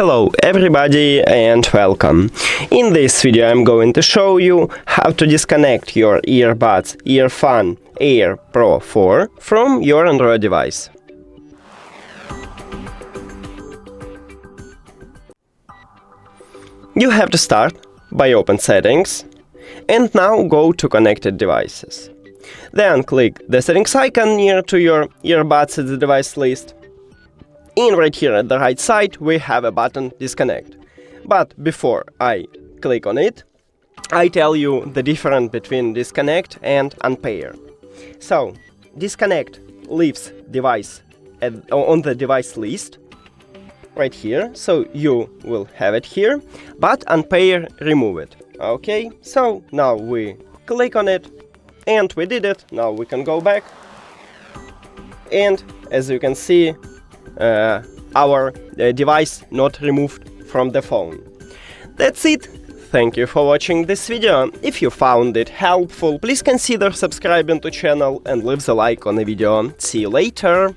Hello everybody and welcome. In this video I'm going to show you how to disconnect your earbuds EARFUN Air Pro 4 from your Android device. You have to start by open Settings and now go to Connected Devices. Then click the settings icon near to your earbuds at the device list. And right here at the right side we have a button Disconnect. But before I click on it, I tell you the difference between disconnect and unpair. So, disconnect leaves device on the device list, right here, so you will have it here, but unpair remove it. Okay, so now we click on it, and we did it. Now we can go back, and as you can see, our device not removed from the phone. That's it. Thank you for watching this video. If you found it helpful, please consider subscribing to channel and leave the like on the video. See you later.